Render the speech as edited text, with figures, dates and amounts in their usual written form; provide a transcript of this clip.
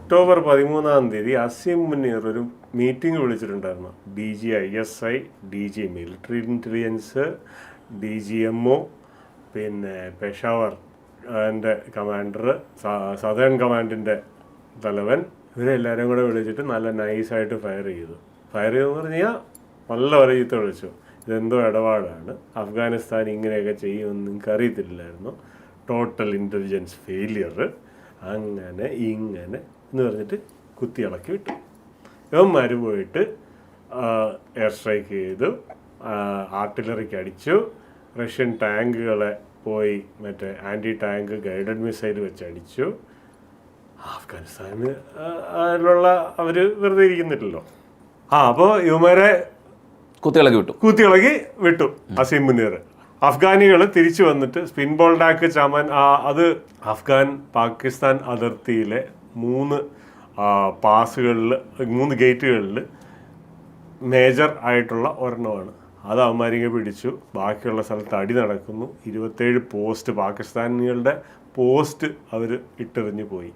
October 13 Azeem Muneer ഒരു meeting വിളിച്ചിട്ടുണ്ടായിരുന്നു. DGISI, DG military intelligence, DGMO, പിന്നെ പെഷാവർ അതിൻ്റെ കമാൻഡർ, സദേൺ കമാൻഡിൻ്റെ തലവൻ, ഇവരെല്ലാവരും കൂടെ വിളിച്ചിട്ട് നല്ല നൈസായിട്ട് ഫയർ ചെയ്തെന്ന് പറഞ്ഞാൽ നല്ല ചീത്ത വിളിച്ചു. ഇതെന്തോ ഇടപാടാണ്, അഫ്ഗാനിസ്ഥാൻ ഇങ്ങനെയൊക്കെ ചെയ്യുമെന്ന് നിങ്ങൾക്ക് അറിയത്തില്ലായിരുന്നു, ടോട്ടൽ ഇൻ്റലിജൻസ് ഫെയിലിയർ, അങ്ങനെ ഇങ്ങനെ എന്ന് പറഞ്ഞിട്ട് കുത്തി ഇളക്കി വിട്ടു. ഇവന്മാർ പോയിട്ട് എയർ സ്ട്രൈക്ക് ചെയ്തു, ആർട്ടിലറിക്ക് അടിച്ചു, റഷ്യൻ ടാങ്കുകളെ പോയി മറ്റേ ആൻറ്റി ടാങ്ക് ഗൈഡഡ് മിസൈൽ വെച്ച് അടിച്ചു. അഫ്ഗാനിസ്ഥാന് അതിലുള്ള അവർ വെറുതെ ഇരിക്കുന്നില്ലല്ലോ. അപ്പോൾ ഇവന്മാരെ കുത്തിയിളക്കി വിട്ടു അസീം മുനീർ. അഫ്ഗാനികൾ തിരിച്ചു വന്നിട്ട് സ്പിൻ ബോൾഡാക്ക് ചമൻ, അത് അഫ്ഗാൻ പാകിസ്ഥാൻ അതിർത്തിയിലെ 3 പാസുകളിൽ 3 ഗേറ്റുകളിൽ മേജർ ആയിട്ടുള്ള ഒരെണ്ണമാണ്. അത് അവന്മാരിങ്ങനെ പിടിച്ചു. ബാക്കിയുള്ള സ്ഥലത്ത് അടി നടക്കുന്നു. 27 പോസ്റ്റ്, പാകിസ്ഥാനികളുടെ പോസ്റ്റ് അവർ ഇട്ടെറിഞ്ഞു പോയി.